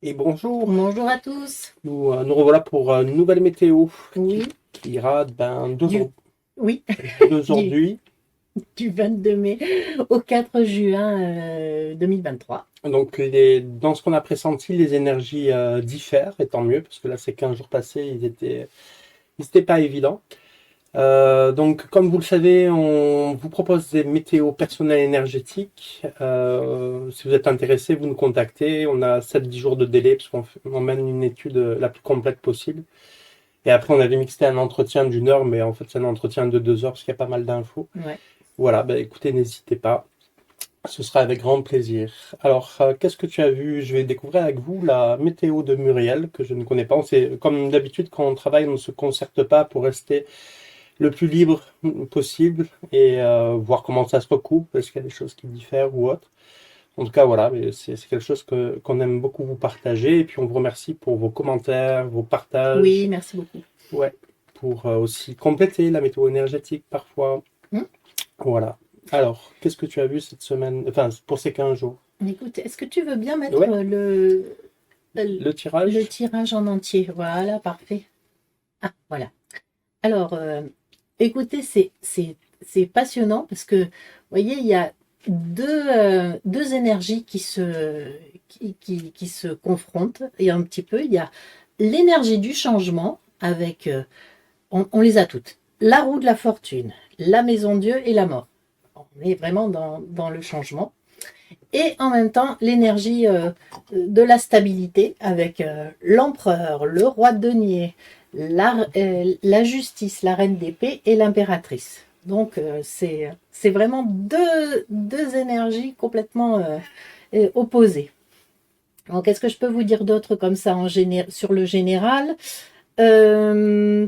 Et bonjour, Bonjour à tous. nous revoilà pour une nouvelle météo Oui, qui ira du, oui, du, d'aujourd'hui. du 22 mai au 4 juin 2023. Donc dans ce qu'on a pressenti, les énergies diffèrent, et tant mieux, parce que là c'est 15 jours passés, ils étaient pas évidents. Donc comme vous le savez, on vous propose des météos personnelles énergétiques. Si vous êtes intéressé, vous nous contactez. On a 7-10 jours de délai, parce on mène une étude la plus complète possible. Et après, on avait mixé un entretien d'1 heure, mais en fait, c'est un entretien de 2 heures parce qu'il y a pas mal d'infos. Ouais. Voilà, bah écoutez, n'hésitez pas. Ce sera avec grand plaisir. Alors, qu'est-ce que tu as vu? Je vais découvrir avec vous la météo de Muriel, que je ne connais pas. Comme d'habitude, quand on travaille, on ne se concerte pas pour rester le plus libre possible et voir comment ça se recoupe, est-ce qu'il y a des choses qui diffèrent ou autre. En tout cas, voilà, mais c'est quelque chose qu'on aime beaucoup vous partager. Et puis, on vous remercie pour vos commentaires, vos Oui, partages. merci beaucoup. Ouais, pour aussi compléter la météo énergétique parfois. Hmm. Voilà. Alors, qu'est-ce que tu as vu cette semaine, enfin, pour ces 15 jours? Écoute, est-ce que tu veux bien mettre Ouais, le, le le tirage? tirage en entier? Voilà, parfait. Ah, voilà. Alors, écoutez, c'est passionnant parce que, vous voyez, il y a deux énergies qui se confrontent. Et un petit peu, il y a l'énergie du changement avec on les a toutes. La roue de la fortune, la maison Dieu et la mort. On est vraiment dans le changement. Et en même temps, l'énergie de la stabilité avec l'empereur, le roi de denier, la justice, la reine d'épée et l'impératrice. Donc c'est vraiment deux énergies complètement opposées. Alors qu'est-ce que je peux vous dire d'autre comme ça sur le général? Euh,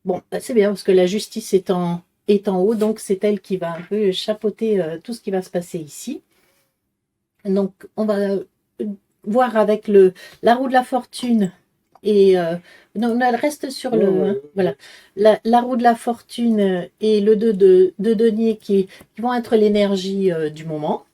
Bon, bah, c'est bien parce que la justice est en haut, donc c'est elle qui va un peu chapeauter tout ce qui va se passer ici. Donc, on va voir avec la roue de la fortune et non, elle reste sur Ouais, le ouais, hein, ouais. voilà la roue de la fortune et le 2 de denier qui vont être l'énergie du moment.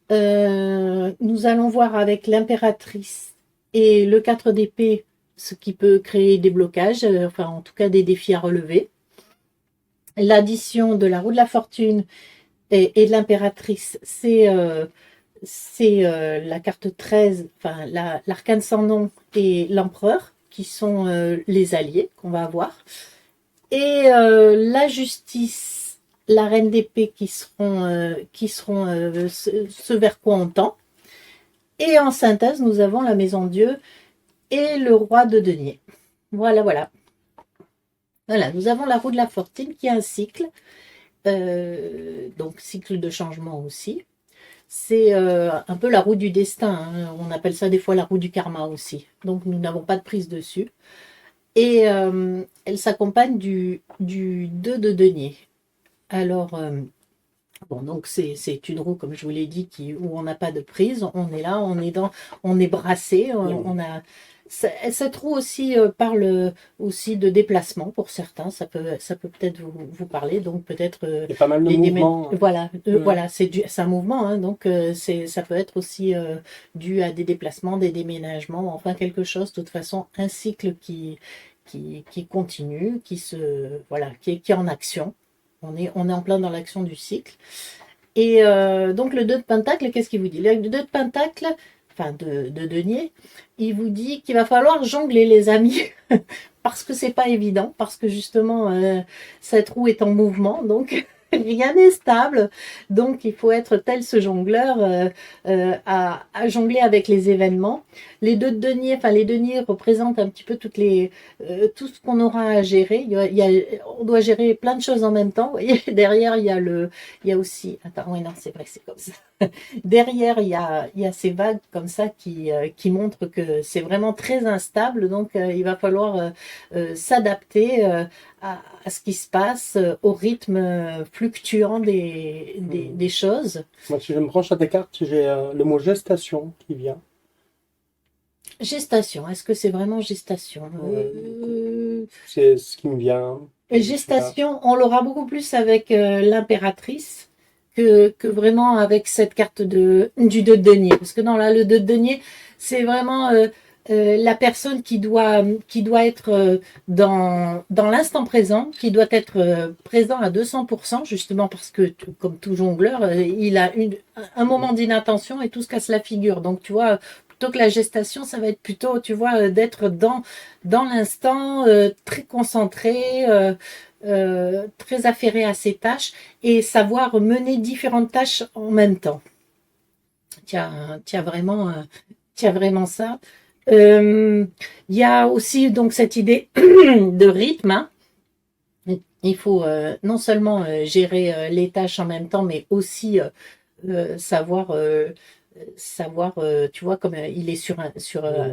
Nous allons voir avec l'impératrice et le 4 d'épée ce qui peut créer des blocages, enfin en tout cas des défis à relever. L'addition de la roue de la fortune et de l'impératrice, c'est la carte 13, enfin l'arcane sans nom et l'empereur, qui sont les alliés qu'on va avoir. Et la justice, la reine d'épée, qui seront ce vers quoi on tend. Et en synthèse, nous avons la maison Dieu et le roi de denier. Voilà, voilà. Voilà, nous avons la roue de la fortune qui est un cycle, donc cycle de changement aussi. C'est un peu la roue du destin, hein. On appelle ça des fois la roue du karma aussi. Donc nous n'avons pas de prise dessus. Et elle s'accompagne du 2 de denier. Alors, bon, donc c'est une roue, comme je vous l'ai dit, où on n'a pas de prise. On est là, on est brassé. Cette roue aussi parle aussi de déplacement pour certains. Ça peut peut-être vous parler. Donc peut-être Il y a pas mal de mouvements. voilà, Ouais. voilà, c'est un mouvement. Hein, donc ça peut être aussi dû à des déplacements, des déménagements, enfin quelque chose. De toute façon, un cycle qui continue, voilà, qui est en action. On est en plein dans l'action du cycle. Et donc le 2 de Pentacle, qu'est-ce qu'il vous dit? Le 2 de Pentacle, enfin de denier, il vous dit qu'il va falloir jongler les amis. Parce que c'est pas évident, parce que justement cette roue est en mouvement, donc rien n'est stable. Donc il faut être tel ce jongleur à jongler avec les événements. Les 2 de denier, enfin les deniers représentent un petit peu tout ce qu'on aura à gérer. On doit gérer plein de choses en même temps. Vous voyez, derrière il y a aussi. Attends, oui non, c'est vrai, c'est comme ça. Derrière, il y a ces vagues comme ça qui montrent que c'est vraiment très instable. Donc, il va falloir s'adapter à ce qui se passe, au rythme fluctuant Hmm. des choses. Moi, si je me branche à des cartes, j'ai le mot gestation qui vient. Gestation, est-ce que c'est vraiment gestation? Ouais. C'est ce qui me vient. Je sais pas. Gestation, on l'aura beaucoup plus avec l'impératrice que vraiment avec cette carte du 2 de denier. Parce que non, là, le 2 de denier, c'est vraiment la personne qui doit être dans l'instant présent, qui doit être présent à 200%, justement parce que, comme tout jongleur, il a un moment d'inattention et tout se casse la figure. Donc, tu vois, plutôt que la gestation, ça va être plutôt, tu vois, d'être dans l'instant, très concentré, très affairé à ses tâches et savoir mener différentes tâches en même temps. Tiens vraiment ça. Il y a aussi donc cette idée de rythme. Hein. Il faut non seulement gérer les tâches en même temps, mais aussi savoir, tu vois, comme il est sur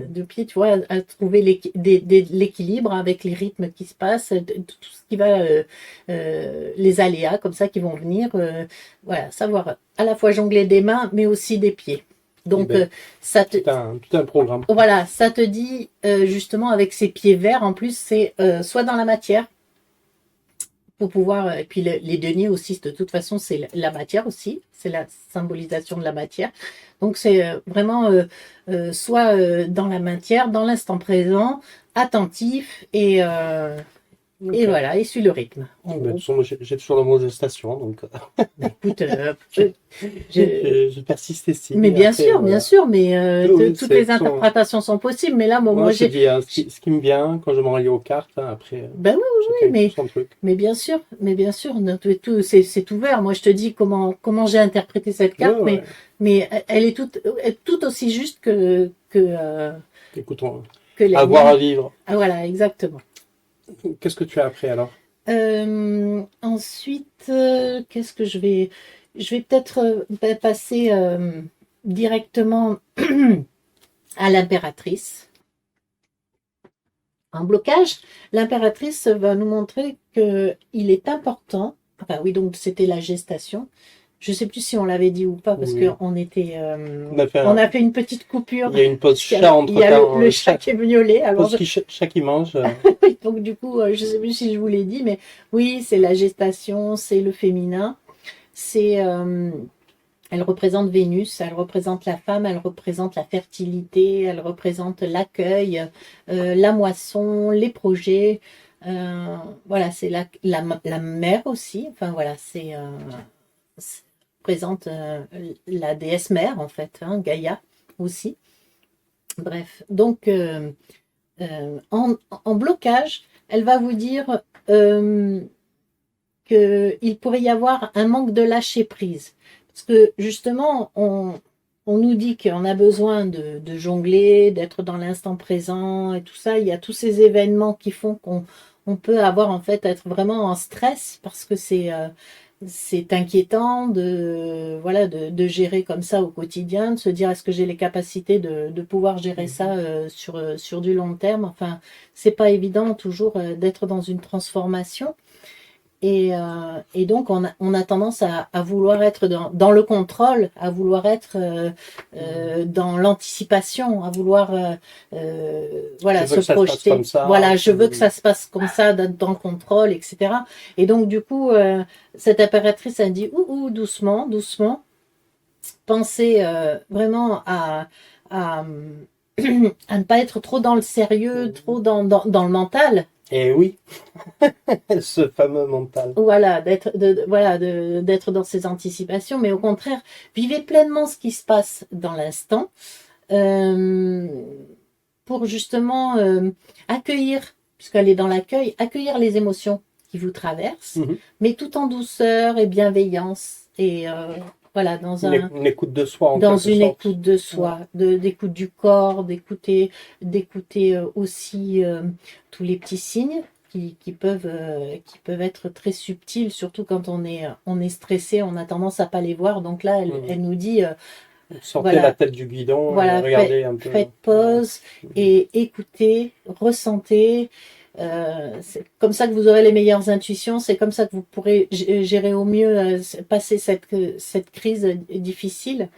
deux pieds, tu vois, à trouver l'équilibre avec les rythmes qui se passent, tout ce qui va, les aléas comme ça qui vont venir. Voilà, savoir à la fois jongler des mains, mais aussi des pieds. Donc, ça te... tout un programme. Voilà, ça te dit justement avec ces pieds verts, en plus, c'est soit dans la matière, pour pouvoir, et puis les deniers aussi, de toute façon, c'est la matière aussi, c'est la symbolisation de la matière. Donc, c'est vraiment soit dans la matière, dans l'instant présent, attentif, et voilà, et suit le rythme. J'ai toujours le mot gestation, donc Écoute, je persiste ici. Mais bien sûr, mais toutes les interprétations sont possibles. Mais là, moi j'ai dit ce qui me vient quand je m'en relie aux cartes. Hein, après, ben oui, mais bien sûr, c'est ouvert. Moi, je te dis comment j'ai interprété cette carte, mais elle est tout aussi juste que écoutons, que avoir à vivre. Ah voilà, exactement. Qu'est-ce que tu as appris alors? Ensuite, qu'est-ce que je vais peut-être passer directement à l'impératrice. En blocage, l'impératrice va nous montrer qu'il est important, enfin oui, donc c'était la gestation. Je ne sais plus si on l'avait dit ou pas, parce qu'on était... on a fait une petite coupure. Il y a une pause chat entre temps. Il y a le chat qui est miaulé. Alors chat qui mange. Donc du coup, je ne sais plus si je vous l'ai dit, mais oui, c'est la gestation, c'est le féminin. Elle représente Vénus, elle représente la femme, elle représente la fertilité, elle représente l'accueil, la moisson, les projets. Voilà, c'est la mère aussi. Enfin voilà, représente la déesse mère en fait, hein, Gaïa aussi. Bref, donc en blocage, elle va vous dire qu'il pourrait y avoir un manque de lâcher prise. Parce que justement, on nous dit qu'on a besoin de jongler, d'être dans l'instant présent et tout ça. Il y a tous ces événements qui font qu'on peut avoir en fait être vraiment en stress parce que c'est inquiétant de gérer comme ça au quotidien, de se dire est-ce que j'ai les capacités de pouvoir gérer ça sur du long terme. Enfin, c'est pas évident toujours d'être dans une transformation. Et donc, on a tendance à vouloir être dans le contrôle, à vouloir être dans l'anticipation, à vouloir se projeter. Voilà, je veux que ça se passe comme ça, d'être dans le contrôle, etc. Et donc, du coup, cette impératrice a dit doucement, doucement. Pensez vraiment à ne pas être trop dans le sérieux, trop dans le mental. Et oui, ce fameux mental. Voilà, d'être dans ces anticipations, mais au contraire, vivez pleinement ce qui se passe dans l'instant pour justement accueillir, puisqu'elle est dans l'accueil, accueillir les émotions qui vous traversent, mais tout en douceur et bienveillance et voilà, dans une écoute de soi, écoute de soi, d'écoute du corps, d'écouter aussi tous les petits signes qui peuvent être très subtils, surtout quand on est stressé, on a tendance à pas les voir. Donc là, elle nous dit sortez la tête du guidon, regardez un peu. Faites pause et écoutez, ressentez. C'est comme ça que vous aurez les meilleures intuitions, c'est comme ça que vous pourrez gérer au mieux, passer cette crise difficile.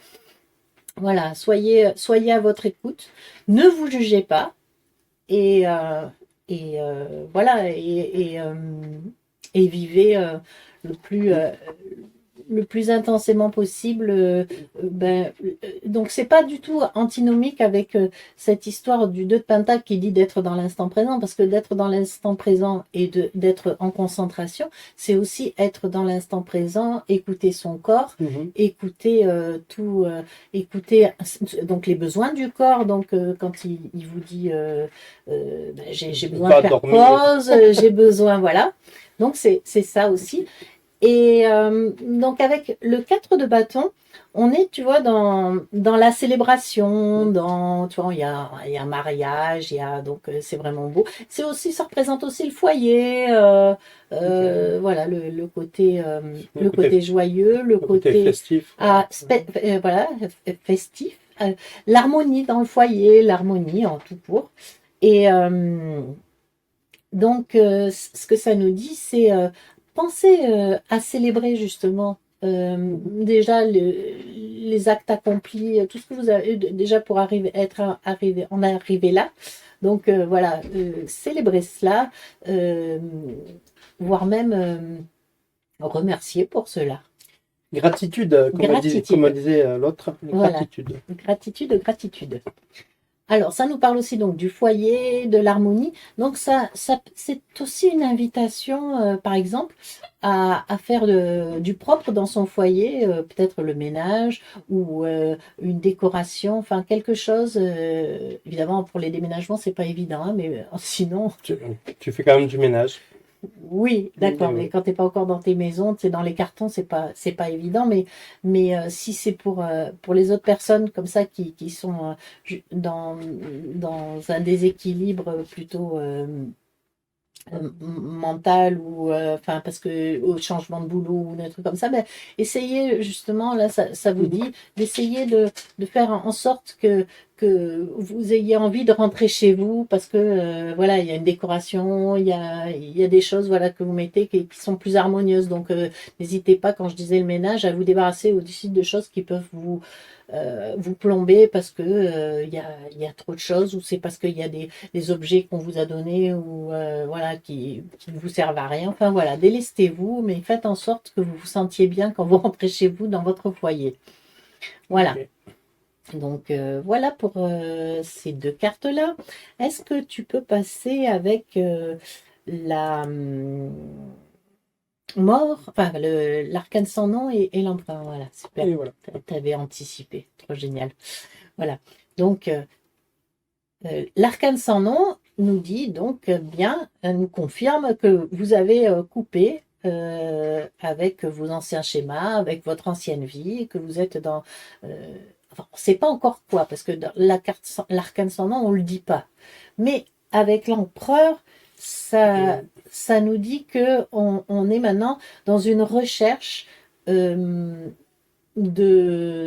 Voilà, soyez à votre écoute, ne vous jugez pas et voilà et vivez le plus le plus intensément possible. Donc c'est pas du tout antinomique avec cette histoire du 2 de Pentacle qui dit d'être dans l'instant présent, parce que d'être dans l'instant présent et d'être en concentration, c'est aussi être dans l'instant présent, écouter son corps, écouter écouter donc les besoins du corps. Donc quand il vous dit j'ai besoin de faire pause, j'ai besoin, voilà. Donc c'est ça aussi. Et donc avec le 4 de bâton, on est, tu vois, dans la célébration, tu vois, il y a un mariage, donc c'est vraiment beau. C'est aussi, ça représente aussi le foyer, voilà, le côté joyeux, le côté festif. Voilà, festif, l'harmonie dans le foyer, l'harmonie en tout court. Et donc, ce que ça nous dit, c'est penser à célébrer justement déjà les actes accomplis, tout ce que vous avez déjà pour arriver là. Donc voilà, célébrer cela, voire même remercier pour cela. Gratitude, comme disait l'autre. Gratitude. Voilà. Gratitude. Alors, ça nous parle aussi donc du foyer, de l'harmonie. Donc, ça c'est aussi une invitation, par exemple, à faire du propre dans son foyer, peut-être le ménage ou une décoration, enfin quelque chose. Évidemment, pour les déménagements, c'est pas évident, hein, mais sinon. Tu fais quand même du ménage. Oui, d'accord, mais quand tu n'es pas encore dans tes maisons, tu es dans les cartons, c'est pas évident, mais si c'est pour les autres personnes comme ça qui sont dans un déséquilibre plutôt mental ou enfin parce que au changement de boulot ou des trucs comme ça, ben essayez justement là ça vous dit d'essayer de faire en sorte que vous ayez envie de rentrer chez vous parce que voilà, il y a une décoration, il y a des choses voilà que vous mettez qui sont plus harmonieuses. Donc n'hésitez pas, quand je disais le ménage, à vous débarrasser aussi de choses qui peuvent vous plomber parce que il y a trop de choses, ou c'est parce qu'il y a des objets qu'on vous a donnés ou voilà qui ne vous servent à rien. Enfin voilà, délestez-vous, mais faites en sorte que vous vous sentiez bien quand vous rentrez chez vous dans votre foyer. Voilà. Okay. Donc voilà pour ces deux cartes-là. Est-ce que tu peux passer avec la mort, enfin l'arcane sans nom et l'empereur? Voilà, super. Voilà. Tu avais anticipé, trop génial. Voilà. Donc l'arcane sans nom nous dit donc bien, nous confirme que vous avez coupé avec vos anciens schémas, avec votre ancienne vie, et que vous êtes dans enfin, on ne sait pas encore quoi, parce que dans l'arcane sans nom, on ne le dit pas. Mais avec l'empereur, ça nous dit qu'on est maintenant dans une recherche de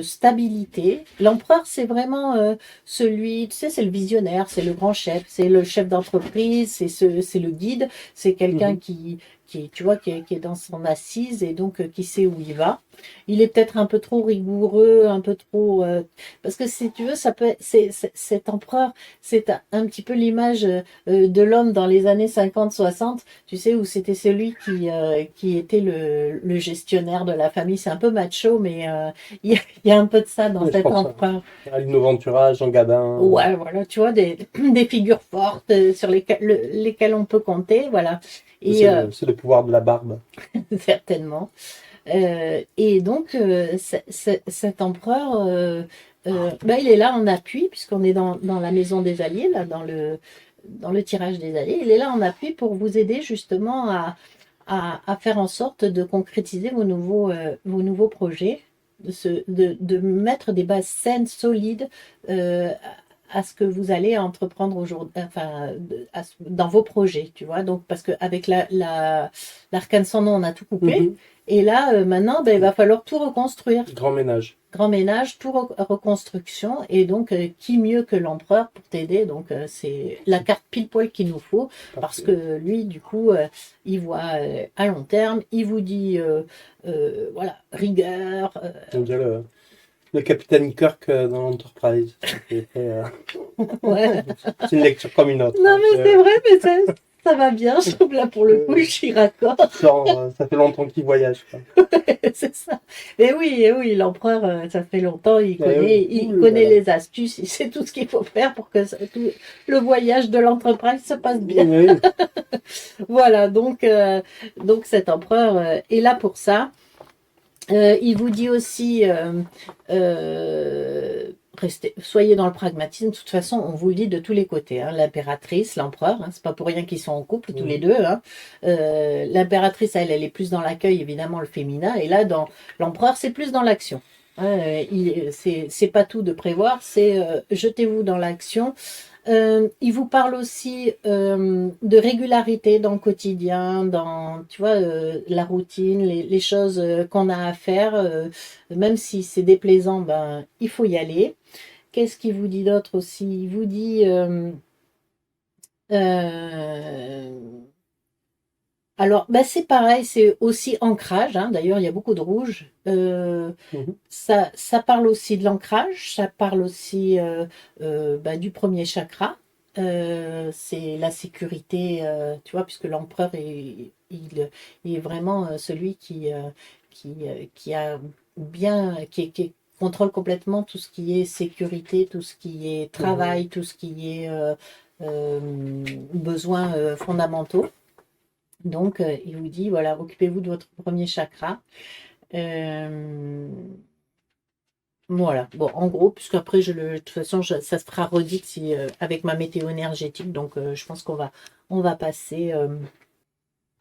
stabilité. L'empereur, c'est vraiment celui, tu sais, c'est le visionnaire, c'est le grand chef, c'est le chef d'entreprise, c'est le guide, c'est quelqu'un qui tu vois, qui est dans son assise et donc qui sait où il va. Il est peut-être un peu trop rigoureux, un peu trop parce que si tu veux, ça peut cet empereur, c'est un petit peu l'image de l'homme dans les années 50-60, tu sais, où c'était celui qui était le gestionnaire de la famille. C'est un peu macho, mais il y a un peu de ça dans cet empereur. Lino Ventura, Jean Gabin. Ouais, voilà, tu vois, des figures fortes sur lesquelles on peut compter, voilà. C'est le pouvoir de la barbe. Certainement. Et donc, cet empereur, il est là en appui, puisqu'on est dans la maison des alliés, là, dans le tirage des alliés. Il est là en appui pour vous aider justement à faire en sorte de concrétiser vos nouveaux projets, de mettre des bases saines, solides, à ce que vous allez entreprendre aujourd'hui, enfin, dans vos projets, tu vois. Donc, parce qu'avec l'arcane sans nom, on a tout coupé. Et là, maintenant, il va falloir tout reconstruire. Grand ménage. Grand ménage, tout reconstruction. Et donc, qui mieux que l'empereur pour t'aider? Donc, c'est la carte pile poil qu'il nous faut. Parfait. Parce que lui, du coup, il voit à long terme. Il vous dit, voilà, rigueur. On dirait le capitaine Kirk dans l'Enterprise. Ouais. C'est une lecture comme une autre. Non, mais c'est vrai, mais Ça va bien, je trouve là pour le coup, je suis raccord. Genre, ça fait longtemps qu'il voyage, quoi. C'est ça. Et oui, l'empereur, ça fait longtemps, il Ouh là connaît là. les astuces, il sait tout ce qu'il faut faire pour que le voyage de l'entreprise se passe bien. Oui, Voilà, donc cet empereur est là pour ça. Il vous dit aussi, soyez dans le pragmatisme. De toute façon, on vous le dit de tous les côtés, hein. L'impératrice, l'empereur, hein, c'est pas pour rien qu'ils sont en couple tous les deux, hein. L'impératrice, elle est plus dans l'accueil, évidemment, le féminin. Et là, dans l'empereur, c'est plus dans l'action. Hein, c'est pas tout de prévoir, c'est jetez-vous dans l'action. Il vous parle aussi de régularité dans le quotidien, dans, tu vois, la routine, les choses qu'on a à faire, même si c'est déplaisant, ben, il faut y aller. Qu'est-ce qu'il vous dit d'autre aussi? Il vous dit, euh, alors, ben, c'est pareil, c'est aussi ancrage, hein. D'ailleurs, il y a beaucoup de rouge. mhm, Ça parle aussi de l'ancrage, ça parle aussi bah, du premier chakra. C'est la sécurité, tu vois, puisque l'empereur il est vraiment celui qui a bien, qui contrôle complètement tout ce qui est sécurité, tout ce qui est mhm. travail, tout ce qui est euh, besoins fondamentaux. Donc, il vous dit, voilà, occupez-vous de votre premier chakra. Euh, voilà. Bon, en gros, puisqu'après, de toute façon, ça sera redit si, avec ma météo énergétique. Donc, je pense on va passer.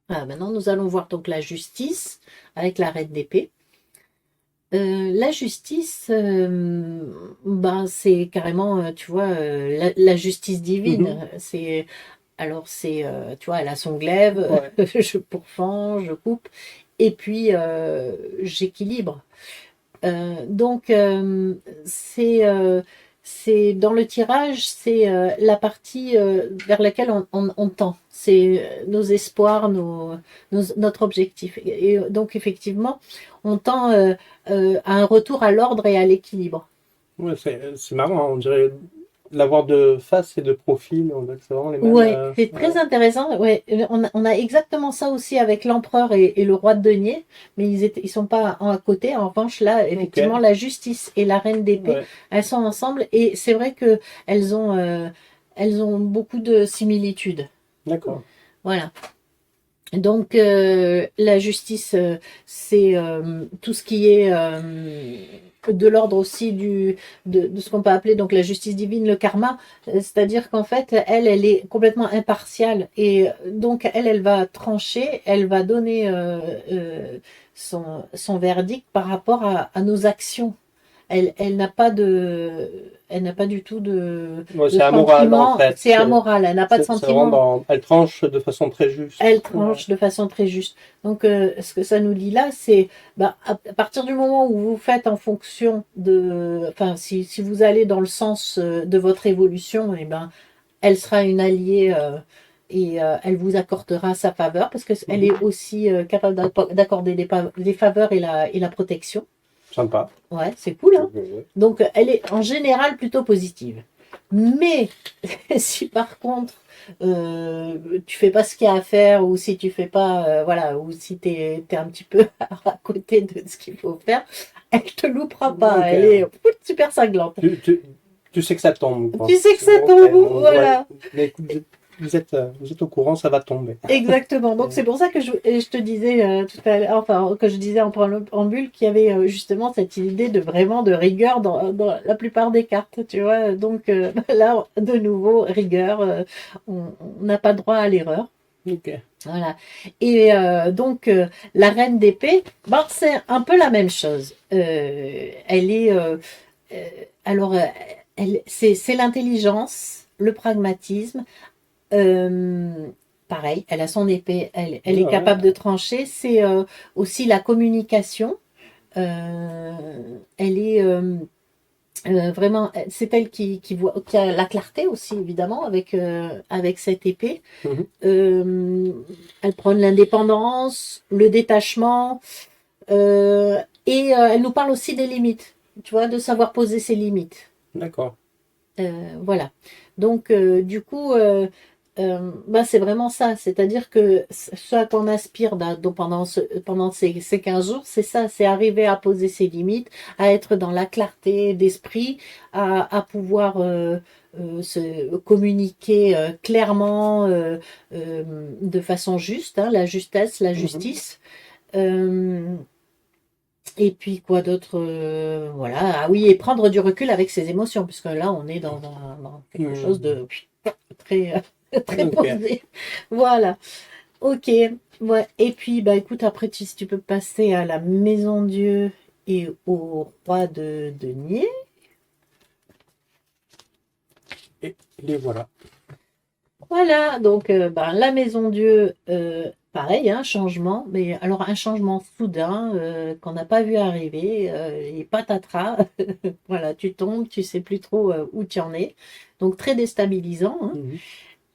Maintenant, nous allons voir donc la justice avec la reine d'épée. La justice, ben, c'est carrément, tu vois, la justice divine. Mhm. Tu vois, elle a son glaive, Ouais. je pourfends, je coupe, et puis j'équilibre. Donc, c'est dans le tirage, c'est la partie vers laquelle on tend. C'est nos espoirs, notre objectif. Et donc, effectivement, on tend à un retour à l'ordre et à l'équilibre. Ouais, c'est marrant, hein, on dirait l'avoir de face et de profil, on dirait que c'est vraiment les mêmes. Ouais, c'est très Ouais. intéressant. Ouais, on a exactement ça aussi avec l'empereur et le roi de denier, mais ils sont pas à côté. En revanche, là, effectivement, Ok, la justice et la reine d'épée, ouais, elles sont ensemble et c'est vrai que elles ont beaucoup de similitudes. d'accord. Voilà. Donc, la justice, c'est tout ce qui est de l'ordre aussi de ce qu'on peut appeler donc la justice divine, le karma. C'est-à-dire qu'en fait, elle est complètement impartiale. Et donc, elle va trancher, elle va donner son verdict par rapport à nos actions. Elle n'a pas du tout Ouais, de c'est amoral en sentiment. fait. C'est amoral. Elle n'a pas de C'est vraiment sentiment. dans. Elle tranche de façon très juste. Elle Ouais. tranche de façon très juste. Donc, ce que ça nous dit là, c'est bah, à partir du moment où vous faites en fonction de, enfin, si vous allez dans le sens de votre évolution, et ben, elle sera une alliée et elle vous accordera sa faveur parce qu'elle Mhm. est aussi capable d'accorder des faveurs et la protection. Sympa. Ouais, c'est cool, hein. Ouais. Donc, elle est en général plutôt positive. Mais si par contre tu fais pas ce qu'il y a à faire ou si tu fais pas voilà ou si t'es un petit peu à côté de ce qu'il faut faire, elle te loupera pas, Ok. elle est super cinglante. Tu, tu, tu sais que ça tombe, Tu quoi. sais que ça Ok, tombe, ouais. voilà. Mais écoute, vous êtes au courant, ça va tomber. Exactement. Donc c'est pour ça que je te disais tout à l'heure, enfin que je disais en bulle qu'il y avait justement cette idée de vraiment de rigueur dans la plupart des cartes, tu vois. Donc là, de nouveau, rigueur, on n'a pas droit à l'erreur. Ok. Voilà. Et donc, la reine d'épée, ben, c'est un peu la même chose. Elle est. Euh, alors, c'est l'intelligence, le pragmatisme. Euh, pareil, elle a son épée, elle Ouais, est capable ouais. de trancher. C'est aussi la communication. Euh, elle est. Vraiment, c'est elle qui a la clarté aussi, évidemment, avec cette épée. Mhm. Euh, Elle prône l'indépendance, le détachement, et elle nous parle aussi des limites, tu vois, de savoir poser ses limites. D'accord. Voilà. Donc, du coup, bah, c'est vraiment ça. C'est-à-dire que ce à quoi on aspire pendant ces 15 jours, c'est ça, c'est arriver à poser ses limites, à être dans la clarté d'esprit, à pouvoir se communiquer clairement de façon juste, hein, la justesse, la Mhm. justice. Euh, et puis quoi d'autre voilà. Ah oui, et prendre du recul avec ses émotions, puisque là, on est dans quelque chose Mhm. de très, très Ok. posé. Voilà. Ok. Ouais. Et puis, bah écoute, après, si tu peux passer à la Maison Dieu et au roi de denier. Et les voilà. Voilà. Donc, bah, la Maison Dieu, pareil, un changement, mais alors un changement soudain qu'on n'a pas vu arriver, et patatras. Voilà, tu tombes, tu sais plus trop où tu en es. Donc, très déstabilisant, hein. Mhm.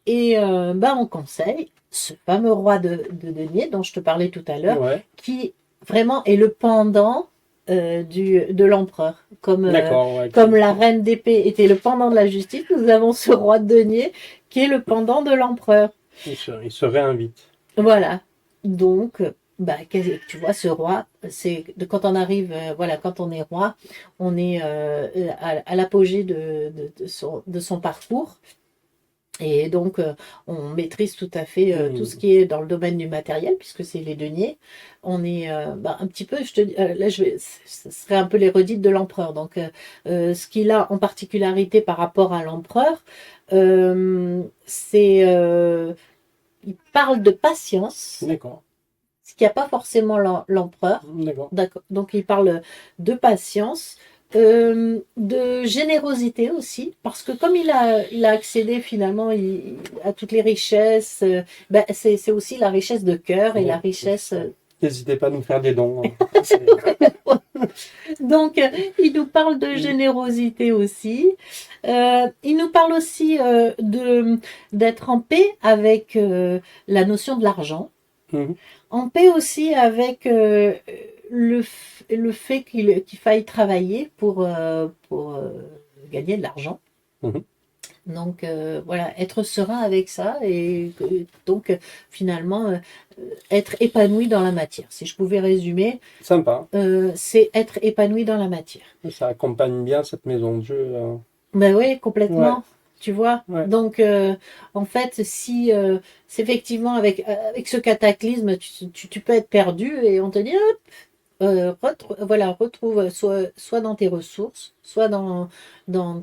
Et bah, on conseille ce fameux roi de denier dont je te parlais tout à l'heure, Ouais. qui vraiment est le pendant de l'empereur. D'accord, ouais. Comme la reine d'épée était le pendant de la justice, nous avons ce roi de denier qui est le pendant de l'empereur. Il se réinvite. Voilà. Donc, bah, tu vois, ce roi, quand on arrive, voilà, quand on est roi, on est à l'apogée de son parcours. Et donc, on maîtrise tout à fait tout ce Mhm. qui est dans le domaine du matériel, puisque c'est les deniers. On est bah, un petit peu, là, ce serait un peu les redites de l'empereur. Donc, ce qu'il a en particularité par rapport à l'empereur, c'est, il parle de patience, D'accord. ce qu'il n'y a pas forcément l'empereur. D'accord. D'accord. Donc, il parle de patience, de générosité aussi, parce que comme il a accédé finalement à toutes les richesses, ben, c'est aussi la richesse de cœur et la Ouais, c'est richesse. ça. N'hésitez pas à nous faire des dons, hein. Donc, il nous parle de Mhm. générosité aussi. Il nous parle aussi d'être en paix avec la notion de l'argent. Mhm. En paix aussi avec le fait qu'il faille travailler pour gagner de l'argent. Mhm. Donc voilà, être serein avec ça et donc finalement être épanoui dans la matière. Si je pouvais résumer, Sympa. c'est être épanoui dans la matière. Ça accompagne bien cette maison de jeu. Ben oui, Ouais, complètement. Tu vois. ouais. Donc, en fait, si c'est effectivement avec ce cataclysme, tu peux être perdu et on te dit, hop, voilà, retrouve soit dans tes ressources, soit dans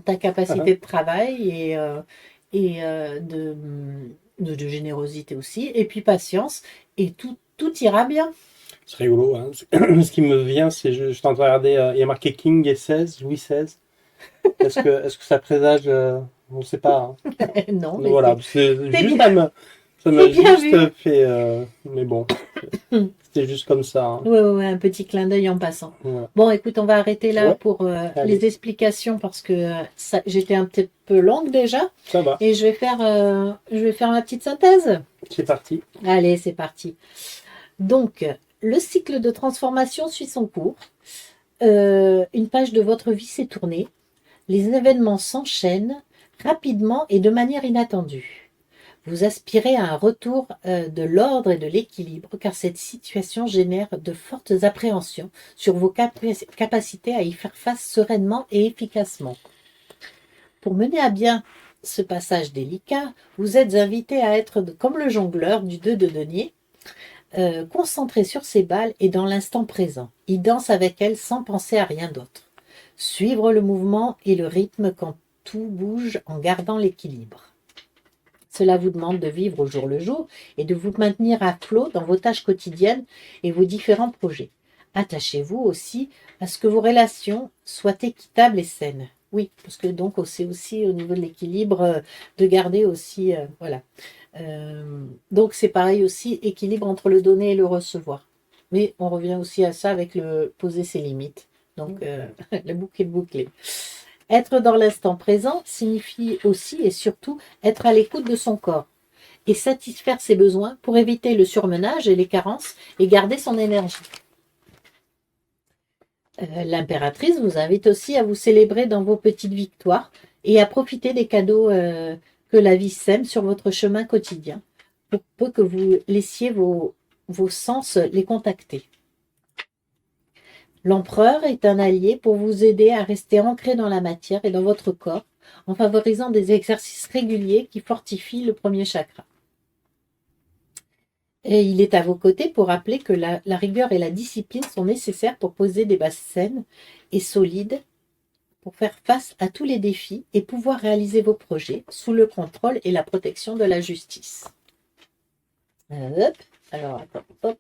ta Ah, capacité de travail et de générosité aussi, et puis patience, et tout ira bien. c'est rigolo, hein. Ce qui me vient, c'est je suis en train de regarder, il y a marqué King et 16, Louis XVI. Est-ce que ça présage, on ne sait pas, hein. Non, mais Voilà, c'est c'est juste bien, ça c'est m'a bien juste vu. fait, mais bon, c'était juste comme ça, hein. Ouais, ouais, ouais, un petit clin d'œil en passant. Voilà. Bon, écoute, on va arrêter là Ouais, pour les allez, explications parce que j'étais un petit peu longue déjà ça va, et je vais faire ma petite synthèse. c'est parti. Allez, c'est parti. Donc, le cycle de transformation suit son cours. Une page de votre vie s'est tournée. Les événements s'enchaînent rapidement et de manière inattendue. Vous aspirez à un retour de l'ordre et de l'équilibre, car cette situation génère de fortes appréhensions sur vos capacités à y faire face sereinement et efficacement. Pour mener à bien ce passage délicat, vous êtes invité à être comme le jongleur du 2 de denier, concentré sur ses balles et dans l'instant présent. Il danse avec elles sans penser à rien d'autre. Suivre le mouvement et le rythme quand tout bouge en gardant l'équilibre. Cela vous demande de vivre au jour le jour et de vous maintenir à flot dans vos tâches quotidiennes et vos différents projets. Attachez-vous aussi à ce que vos relations soient équitables et saines. Oui, parce que donc c'est aussi au niveau de l'équilibre de garder aussi, voilà. Donc c'est pareil aussi, équilibre entre le donner et le recevoir. Mais on revient aussi à ça avec le poser ses limites. Donc la boucle est bouclée. Être dans l'instant présent signifie aussi et surtout être à l'écoute de son corps et satisfaire ses besoins pour éviter le surmenage et les carences et garder son énergie. L'impératrice vous invite aussi à vous célébrer dans vos petites victoires et à profiter des cadeaux que la vie sème sur votre chemin quotidien, pour peu que vous laissiez vos sens les contacter. L'empereur est un allié pour vous aider à rester ancré dans la matière et dans votre corps, en favorisant des exercices réguliers qui fortifient le premier chakra. Et il est à vos côtés pour rappeler que la rigueur et la discipline sont nécessaires pour poser des bases saines et solides, pour faire face à tous les défis et pouvoir réaliser vos projets sous le contrôle et la protection de la justice. Hop, alors, hop.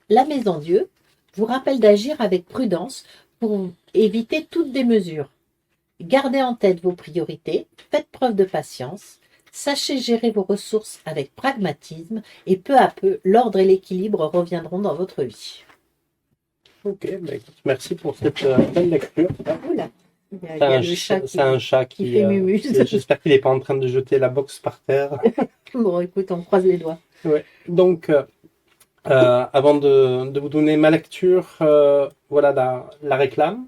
La maison Dieu vous rappelle d'agir avec prudence pour éviter toute démesure. Gardez en tête vos priorités, faites preuve de patience, sachez gérer vos ressources avec pragmatisme et peu à peu, l'ordre et l'équilibre reviendront dans votre vie. Ok, bah écoute, merci pour cette belle lecture. Oula, il y a le chat C'est un chat qui fait mumuse. J'espère qu'il n'est pas en train de jeter la box par terre. Bon, écoute, on croise les doigts. Ouais. Donc, avant de vous donner ma lecture, voilà la réclame.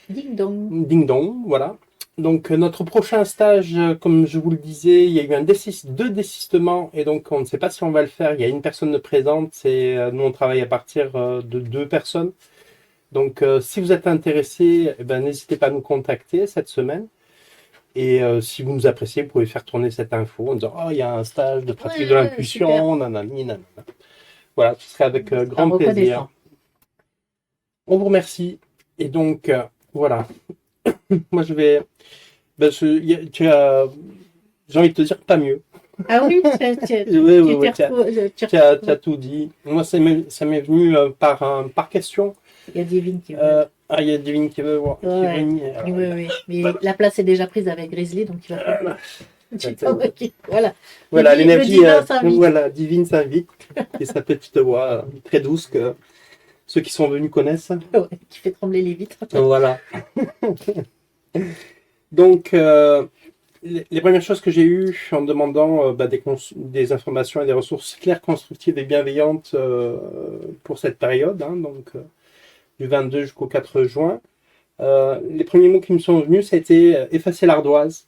Ding dong. Ding dong, voilà. Donc, notre prochain stage, comme je vous le disais, il y a eu deux désistements et donc on ne sait pas si on va le faire. Il y a une personne présente, nous on travaille à partir de 2 personnes. Donc, si vous êtes intéressé, n'hésitez pas à nous contacter cette semaine. Et si vous nous appréciez, vous pouvez faire tourner cette info en disant « Oh, il y a un stage de pratique de l'impulsion, nanani, nanana. » Voilà, ce serait avec grand plaisir. On vous remercie. Et donc, voilà. Moi, je vais... j'ai envie de te dire pas mieux. Ah oui, tu as tout dit. Moi, ça m'est venu par question. Il y a Divine qui veut. Il y a Divine qui veut voir. Oui. Mais la place est déjà prise avec Grizzly, donc il va falloir. Voilà, l'énergie. Voilà, Divine s'invite. Et sa petite voix très douce que ceux qui sont venus connaissent. Ouais, qui fait trembler les vitres. Voilà. Donc, les premières choses que j'ai eues en demandant des informations et des ressources claires, constructives et bienveillantes pour cette période, donc du 22 jusqu'au 4 juin, les premiers mots qui me sont venus, ça a été effacer l'ardoise.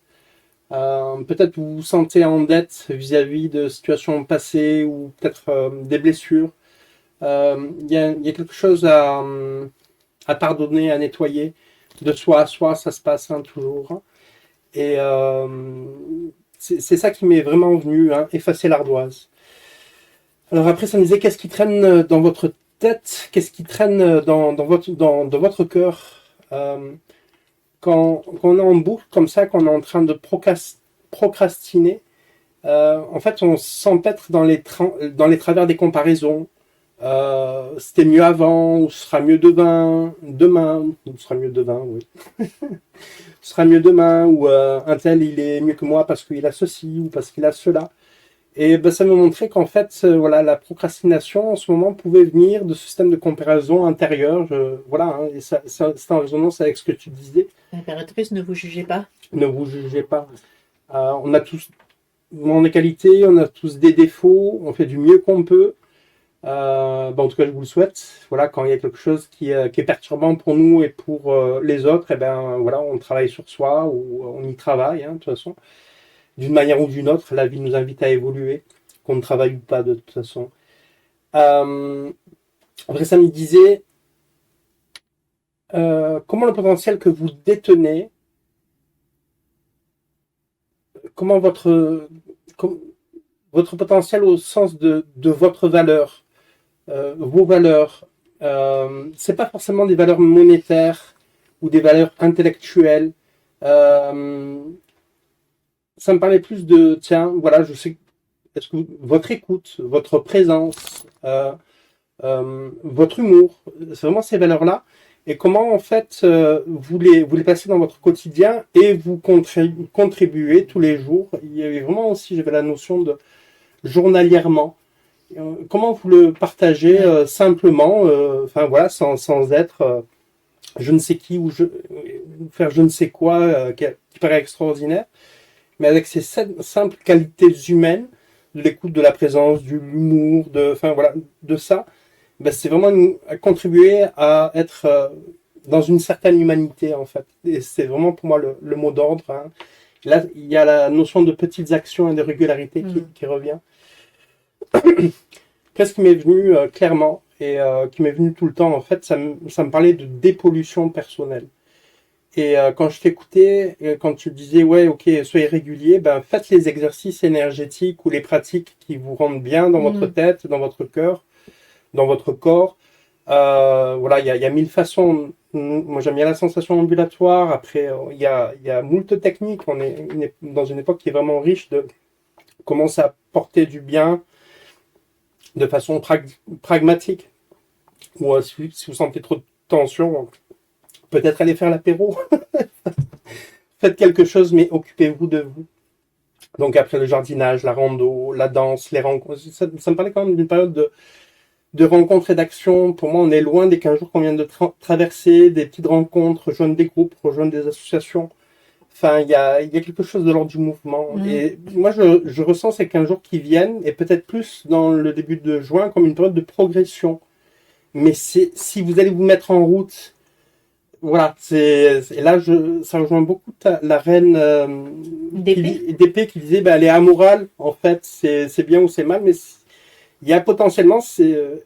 Peut-être vous vous sentez en dette vis-à-vis de situations passées ou peut-être des blessures. Il y a quelque chose à pardonner, à nettoyer. De soi à soi, ça se passe toujours. Et c'est ça qui m'est vraiment venu, effacer l'ardoise. Alors après, ça me disait qu'est-ce qui traîne dans votre tête, qu'est-ce qui traîne dans votre cœur. Quand on est en boucle comme ça, quand on est en train de procrastiner, en fait, on s'empêtre dans les travers des comparaisons. C'était mieux avant, ou ce sera mieux demain, ou ce sera mieux demain, oui. Ce sera mieux demain, ou un tel il est mieux que moi parce qu'il a ceci ou parce qu'il a cela. Et ça me montrait qu'en fait, la procrastination en ce moment pouvait venir de ce système de comparaison intérieur. Et ça, c'est en résonance avec ce que tu disais. Impératrice, ne vous jugez pas. Ne vous jugez pas. On a tous des qualités, on a tous des défauts, on fait du mieux qu'on peut. En tout cas, je vous le souhaite. Voilà, quand il y a quelque chose qui est perturbant pour nous et pour les autres, on travaille sur soi ou on y travaille, de toute façon. D'une manière ou d'une autre, la vie nous invite à évoluer, qu'on ne travaille ou pas de toute façon. Après, ça me disait comment le potentiel que vous détenez, comment votre potentiel au sens de votre valeur, vos valeurs, c'est pas forcément des valeurs monétaires ou des valeurs intellectuelles. Ça me parlait plus de, je sais, est-ce que votre écoute, votre présence, votre humour, c'est vraiment ces valeurs-là, et comment en fait vous les placez dans votre quotidien et vous contribuez tous les jours. Il y avait vraiment aussi, j'avais la notion de journalièrement. Comment vous le partagez simplement, sans être je ne sais qui ou faire je ne sais quoi qui paraît extraordinaire, mais avec ces simples qualités humaines, de l'écoute, de la présence, de l'humour, de ça, c'est vraiment contribuer à être dans une certaine humanité en fait. Et c'est vraiment pour moi le mot d'ordre. Là, il y a la notion de petites actions et de régularité qui revient. Qu'est-ce qui m'est venu clairement et qui m'est venu tout le temps, en fait, ça me parlait de dépollution personnelle. Et quand je t'écoutais, quand tu disais, ouais, ok, soyez régulier, ben, faites les exercices énergétiques ou les pratiques qui vous rendent bien dans votre tête, dans votre cœur, dans votre corps. Voilà, il y a mille façons. Moi, j'aime bien la sensation ambulatoire. Après, il y a moult techniques. On est dans une époque qui est vraiment riche de comment ça apporter du bien de façon pragmatique. Ou si vous sentez trop de tension, peut-être aller faire l'apéro. Faites quelque chose, mais occupez-vous de vous. Donc après le jardinage, la rando, la danse, les rencontres, ça me parlait quand même d'une période de rencontres et d'actions. Pour moi, on est loin des 15 jours qu'on vient de traverser, des petites rencontres, rejoindre des groupes, rejoindre des associations. Enfin, il y a quelque chose de l'ordre du mouvement. Et moi, je ressens ces 15 jours qui viennent, et peut-être plus dans le début de juin, comme une période de progression. Mais si vous allez vous mettre en route, voilà, et là, ça rejoint beaucoup la reine d'épée qui disait, elle est amorale, en fait, c'est bien ou c'est mal, mais il y a potentiellement,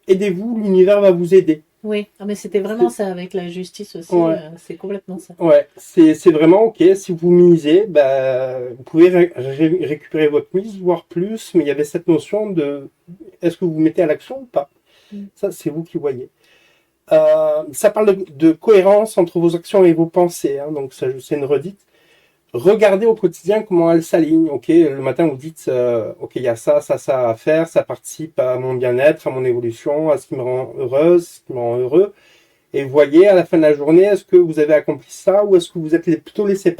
aidez-vous, l'univers va vous aider. Oui, mais c'était vraiment ça avec la justice aussi, c'est complètement ça. Ouais, c'est vraiment ok, si vous misez, vous pouvez récupérer votre mise, voire plus, mais il y avait cette notion de, est-ce que vous vous mettez à l'action ou pas? Ça, c'est vous qui voyez. Ça parle de cohérence entre vos actions et vos pensées, hein, donc c'est une redite. Regardez au quotidien comment elles s'alignent. Ok, le matin vous dites, ok, il y a ça à faire, ça participe à mon bien-être, à mon évolution, à ce qui me rend heureuse, ce qui me rend heureux. Et voyez à la fin de la journée, est-ce que vous avez accompli ça ou est-ce que vous êtes plutôt laissé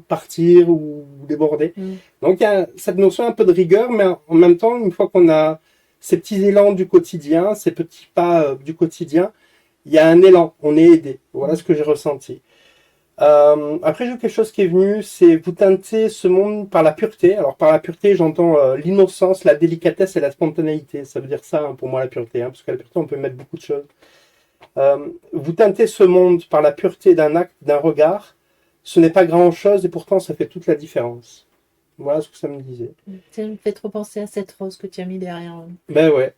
partir ou déborder. Donc il y a cette notion un peu de rigueur, mais en même temps, une fois qu'on a ces petits élans du quotidien, ces petits pas du quotidien, il y a un élan, on est aidé. Voilà ce que j'ai ressenti. Après, j'ai quelque chose qui est venu, c'est vous teintez ce monde par la pureté. Alors, par la pureté, j'entends l'innocence, la délicatesse et la spontanéité. Ça veut dire ça, hein, pour moi, la pureté, hein, parce qu'à la pureté, on peut mettre beaucoup de choses. Vous teintez ce monde par la pureté d'un acte, d'un regard. Ce n'est pas grand-chose et pourtant, ça fait toute la différence. Voilà ce que ça me disait. Ça me fait trop penser à cette rose que tu as mis derrière. Ben ouais.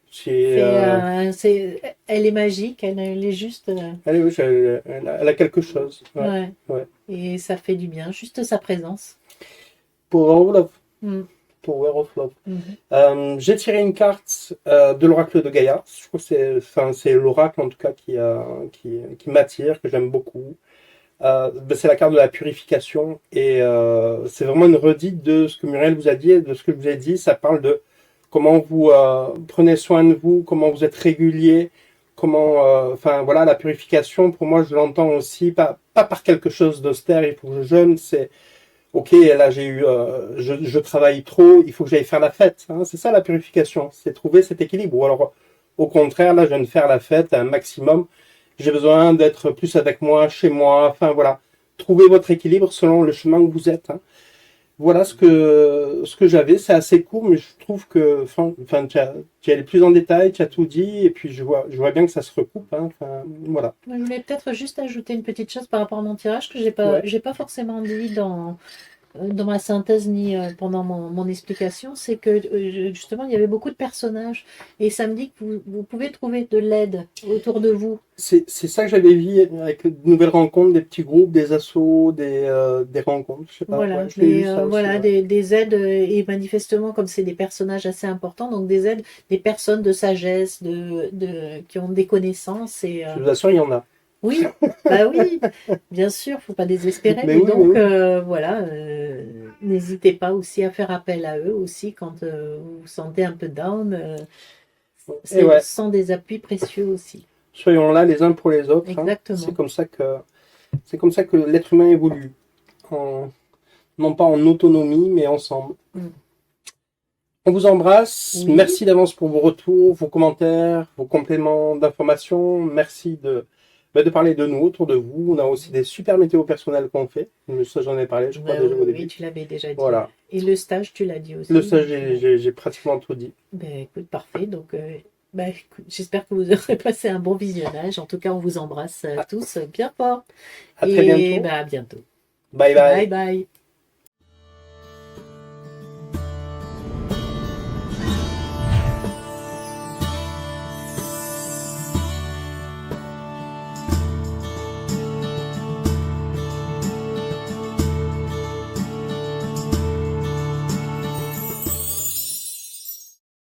Elle est magique, elle est juste... Elle a quelque chose. Ouais. Et ça fait du bien, juste sa présence. Power of Love. Power of Love. J'ai tiré une carte de l'oracle de Gaïa. Je crois que c'est l'oracle en tout cas qui m'attire, que j'aime beaucoup. C'est la carte de la purification et c'est vraiment une redite de ce que Muriel vous a dit et de ce que je vous ai dit. Ça parle de comment vous prenez soin de vous, comment vous êtes régulier, comment, voilà, la purification, pour moi, je l'entends aussi, pas par quelque chose d'austère, il faut que je jeûne, c'est, ok, là, je travaille trop, il faut que j'aille faire la fête, hein, c'est ça la purification, c'est trouver cet équilibre, ou alors, au contraire, là, je viens de faire la fête à un maximum, j'ai besoin d'être plus avec moi, chez moi, voilà, trouvez votre équilibre selon le chemin où vous êtes, hein. Voilà ce que j'avais, c'est assez court, mais je trouve que, tu es allé plus en détail, tu as tout dit, et puis je vois bien que ça se recoupe, hein, voilà. Je voulais peut-être juste ajouter une petite chose par rapport à mon tirage que j'ai pas forcément dit dans ma synthèse ni pendant mon explication, c'est que justement il y avait beaucoup de personnages et ça me dit que vous pouvez trouver de l'aide autour de vous. C'est ça que j'avais vu avec de nouvelles rencontres, des petits groupes, des assos, des rencontres, je sais pas. Voilà, des aides et manifestement comme c'est des personnages assez importants, donc des aides, des personnes de sagesse, qui ont des connaissances et. Je vous assure, il y en a. Oui, oui, bien sûr, faut pas désespérer. Mais voilà, n'hésitez pas aussi à faire appel à eux aussi quand vous vous sentez un peu down. Ce sont des appuis précieux aussi. Soyons là les uns pour les autres. Exactement. Hein. C'est comme ça que l'être humain évolue. Non pas en autonomie, mais ensemble. On vous embrasse. Oui. Merci d'avance pour vos retours, vos commentaires, vos compléments d'informations. Merci de parler de nous autour de vous. On a aussi des super météos personnels qu'on fait. Ça, j'en ai parlé, je crois, déjà au début. Oui, tu l'avais déjà dit. Voilà. Et le stage, tu l'as dit aussi. Le stage, j'ai pratiquement tout dit. Écoute, parfait. Donc, écoute, j'espère que vous aurez passé un bon visionnage. En tout cas, on vous embrasse tous bien fort. À très bientôt. À bientôt. Bye bye. Bye bye.